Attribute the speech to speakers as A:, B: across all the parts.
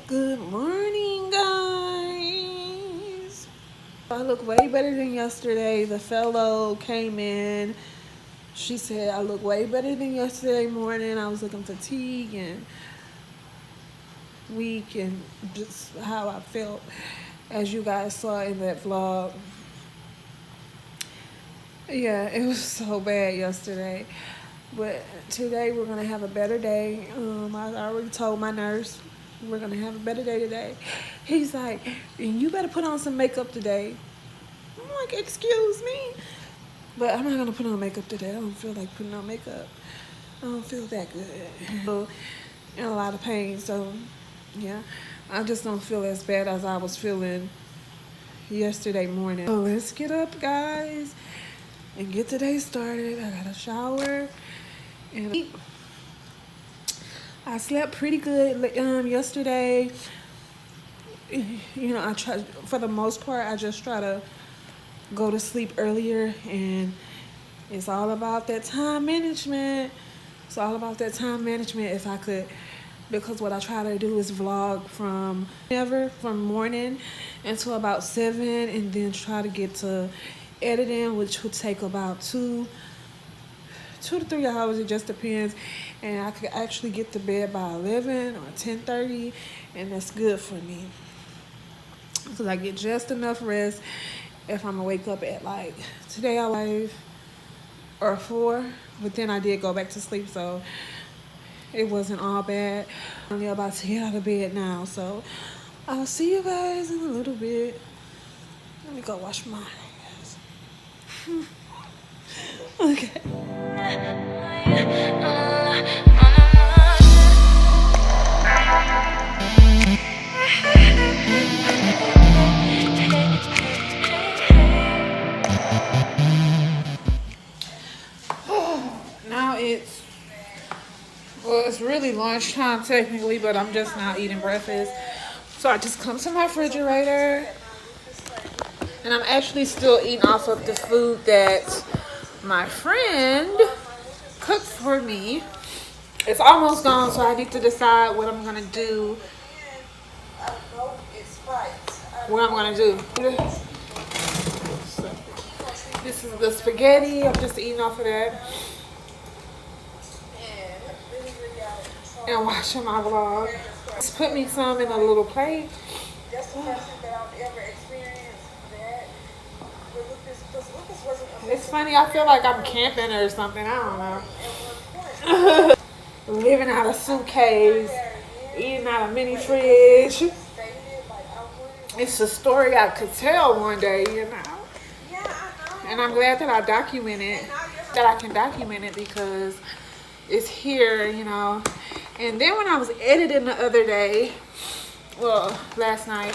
A: Good morning, guys. I look way better than yesterday. The fellow came in. She said I look way better than yesterday morning. I was looking fatigued and weak and just how I felt, as you guys saw in that vlog. Yeah, it was so bad yesterday. But today we're going to have a better day. I already told my nurse we're going to have a better day today. He's like, you better put on some makeup today. I'm like, excuse me? But I'm not going to put on makeup today. I don't feel like putting on makeup. I don't feel that good. In a lot of pain, so yeah. I just don't feel as bad as I was feeling yesterday morning. So let's get up, guys, and get today started. I got a shower. And I slept pretty good yesterday. I try, for the most part, I just try to go to sleep earlier, and it's all about that time management. It's all about that time management. If I could, because what I try to do is vlog from morning until about 7, and then try to get to editing, which would take about 2 to 3 hours. It just depends. And I could actually get to bed by 11 or 10:30, and that's good for me because I get just enough rest. If I'm gonna wake up at like today, I 5 or 4, but then I did go back to sleep, so it wasn't all bad. I'm only about to get out of bed now, so I'll see you guys in a little bit. Let me go wash my hands. Okay. Now it's really lunchtime technically, but I'm just not eating breakfast. So I just come to my refrigerator, and I'm actually still eating off of the food that my friend cooked for me. It's almost gone, so I need to decide what I'm gonna do. So, this is the spaghetti. I'm just eating off of that and watching my vlog. Just put me some in a little plate. It's funny, I feel like I'm camping or something. I don't know. Living out of a suitcase, eating out of mini fridge. It's a story I could tell one day, And I'm glad that I can document it because it's here, And then when I was editing the other day, well, last night,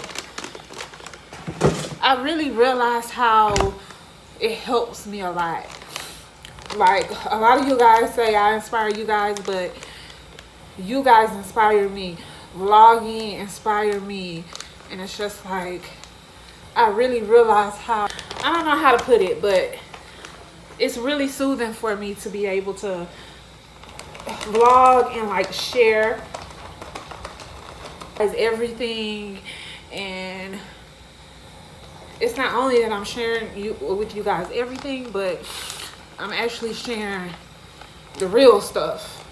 A: I really realized how it helps me a lot. Like, a lot of you guys say I inspire you guys, but you guys inspire me. Vlogging inspire me. And it's just like, I really realized how, I don't know how to put it, but it's really soothing for me to be able to vlog and like share as everything. And it's not only that I'm sharing with you guys everything, but I'm actually sharing the real stuff,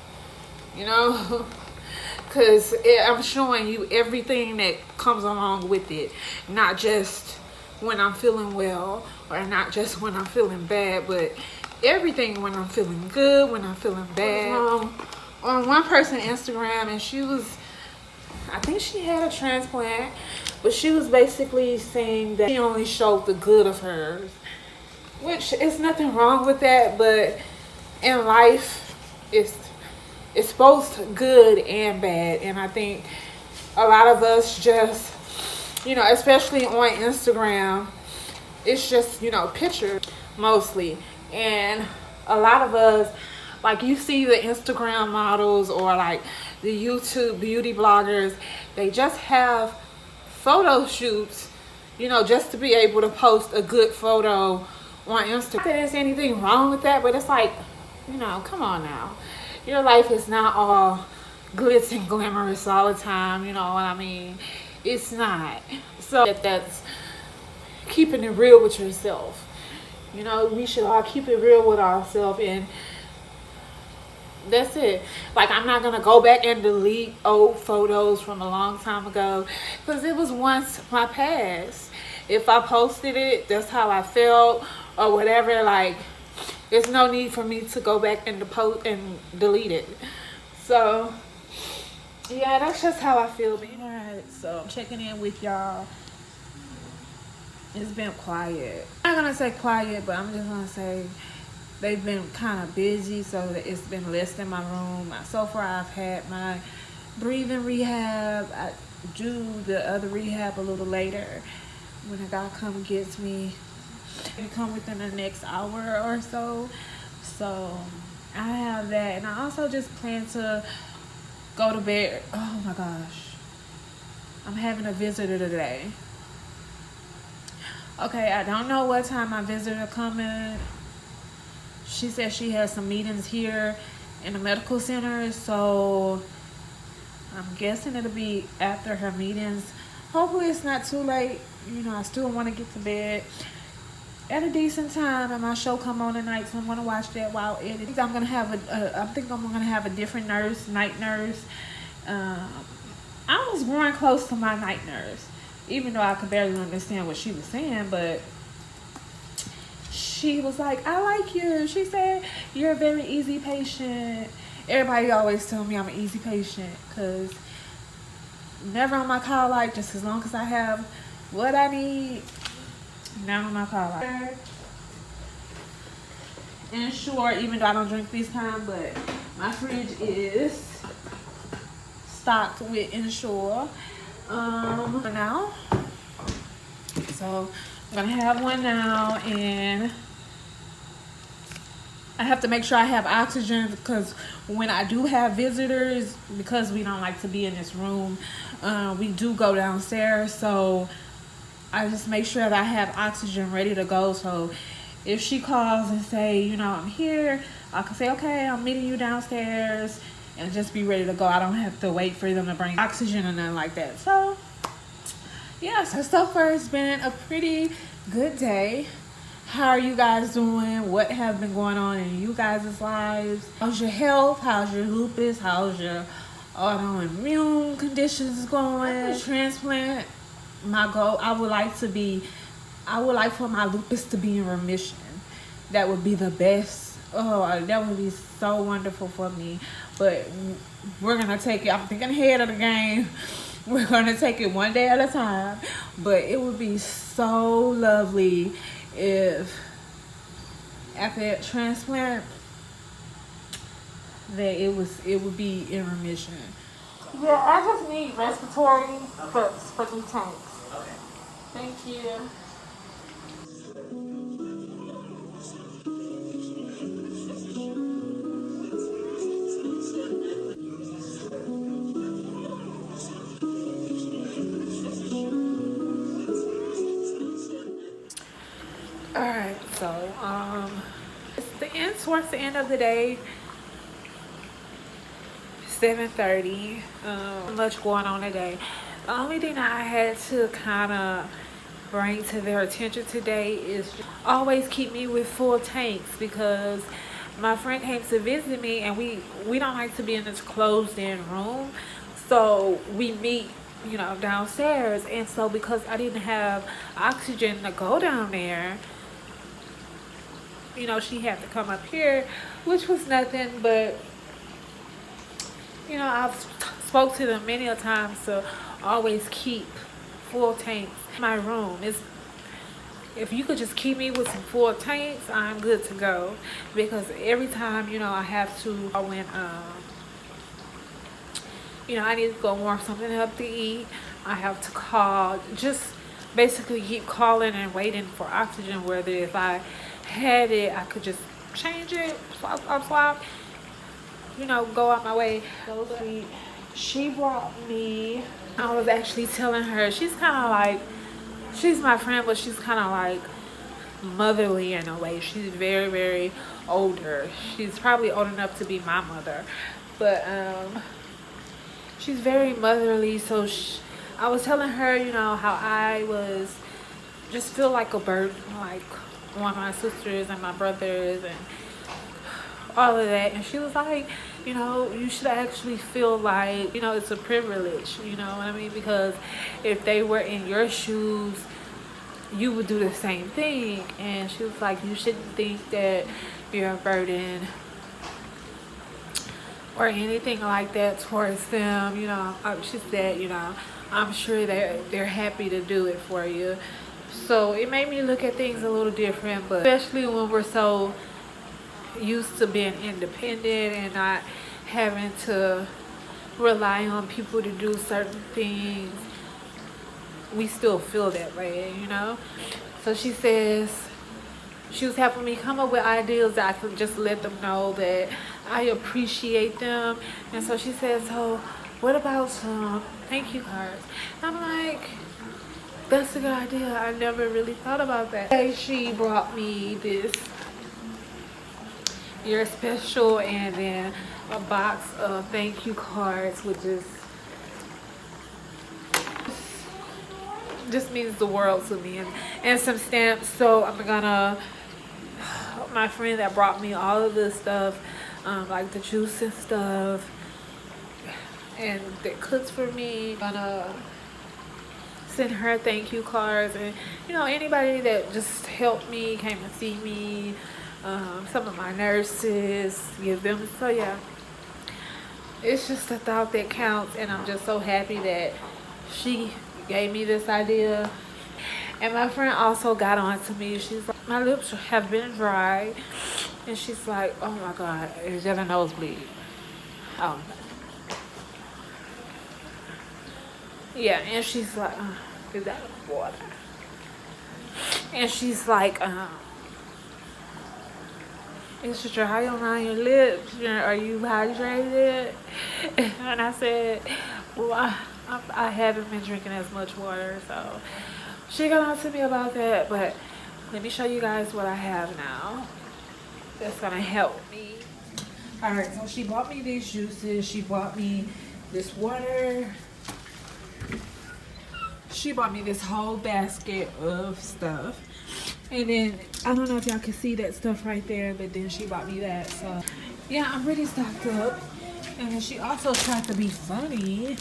A: because I'm showing you everything that comes along with it, not just when I'm feeling well or not just when I'm feeling bad, but everything when I'm feeling good, when I'm feeling bad. On one person's Instagram, and I think she had a transplant, but she was basically saying that she only showed the good of hers, which is nothing wrong with that, but in life, it's both good and bad. And I think a lot of us just, especially on Instagram, it's just, pictures mostly. And a lot of us, like, you see the Instagram models or like the YouTube beauty bloggers, they just have photo shoots, just to be able to post a good photo on Instagram. Not that there's anything wrong with that, but it's like, come on now. Your life is not all glitz and glamorous all the time, you know what I mean? It's not. So that's keeping it real with yourself. You know, we should all keep it real with ourselves, and that's it. Like, I'm not gonna go back and delete old photos from a long time ago, because it was once my past. If I posted it, that's how I felt or whatever. Like, there's no need for me to go back and post and delete it. So yeah, that's just how I feel. Alright, so I'm checking in with y'all. It's been quiet. I'm not gonna say quiet, but I'm just gonna say they've been kind of busy, so that it's been less in my room. So far, I've had my breathing rehab. I do the other rehab a little later when a guy come gets me. He come within the next hour or so. So I have that, and I also just plan to go to bed. Oh my gosh, I'm having a visitor today. Okay, I don't know what time my visitor coming. She said she has some meetings here in the medical center, so I'm guessing it'll be after her meetings. Hopefully it's not too late. You know, I still want to get to bed at a decent time, and my show come on tonight, so I'm gonna watch that while editing. I'm gonna have I think I'm gonna have a different nurse, night nurse. I was growing close to my night nurse, even though I could barely understand what she was saying, but she was like, I like you. She said, you're a very easy patient. Everybody always tell me I'm an easy patient, because never on my call light, just as long as I have what I need, now on my call light. Ensure, even though I don't drink this time, but my fridge is stocked with Ensure now. So I'm gonna have one now, and I have to make sure I have oxygen, because when I do have visitors, because we don't like to be in this room, we do go downstairs. So I just make sure that I have oxygen ready to go. So if she calls and say, you know, I'm here, I can say, okay, I'm meeting you downstairs, and just be ready to go. I don't have to wait for them to bring oxygen or nothing like that. So yeah, so far it's been a pretty good day. How are you guys doing? What have been going on in you guys' lives? How's your health? How's your lupus? How's your autoimmune conditions going? Transplant, my goal, I would like for my lupus to be in remission. That would be the best. Oh, that would be so wonderful for me. But we're gonna take it. I'm thinking ahead of the game. We're gonna take it one day at a time. But it would be so lovely if after that transplant that it would be in remission. Yeah, I just need respiratory for new tanks. Okay. Thank you. Alright, so it's towards the end of the day. 7:30. Much going on today. The only thing that I had to kind of bring to their attention today is always keep me with full tanks, because my friend came to visit me, and we don't like to be in this closed-in room, so we meet, you know, downstairs. And so because I didn't have oxygen to go down there, you know, she had to come up here, which was nothing. But you know, I've spoke to them many a times to always keep full tanks in my room. If you could just keep me with some full tanks, I'm good to go. Because every time, you know, I have to, when you know, I need to go warm something up to eat, I have to call, just basically keep calling and waiting for oxygen, whether if I had it, I could just change it, swap, you know, go out my way. So sweet. She brought me, I was actually telling her, she's kind of like, she's my friend, but she's kind of like motherly in a way. She's very, very older. She's probably old enough to be my mother, but she's very motherly. So I was telling her, you know, how I was just feel like a burden, like on my sisters and my brothers and all of that. And she was like, you know, you should actually feel like, you know, it's a privilege, you know what I mean? Because if they were in your shoes, you would do the same thing. And she was like, you shouldn't think that you're a burden or anything like that towards them. You know, she said, you know, I'm sure they're happy to do it for you. So it made me look at things a little different, but especially when we're so used to being independent and not having to rely on people to do certain things, we still feel that way, you know. So she says she was helping me come up with ideas that I could just let them know that I appreciate them. And so she says, so what about some thank you cards? And I'm like, that's a good idea. I never really thought about that. She brought me this "You're Special" and then a box of thank you cards, which is just means the world to me, and some stamps. So I'm gonna, my friend that brought me all of this stuff, like the juice and stuff, and that cooks for me, I'm gonna send her thank you cards. And you know, anybody that just helped me, came to see me, some of my nurses, give them. So yeah, it's just a thought that counts, and I'm just so happy that she gave me this idea. And my friend also got on to me. She's like, my lips have been dry, and she's like, oh my god, is that a nosebleed? Oh yeah. And she's like, is that water? And she's like, it's dry on your lips, are you hydrated? And I said, well, I haven't been drinking as much water. So she got on to me about that, but let me show you guys what I have now that's gonna help me. All right, so she bought me these juices, she bought me this water, she bought me this whole basket of stuff, and then I don't know if y'all can see that stuff right there, but then she bought me that. So yeah, I'm really stocked up. And then she also tried to be funny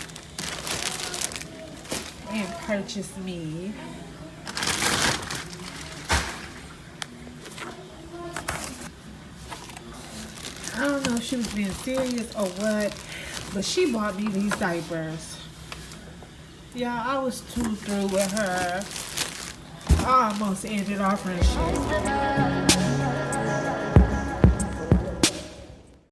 A: and purchase me I don't know if she was being serious or what, but she bought me these diapers. Yeah, I was too through with her. I almost ended our friendship.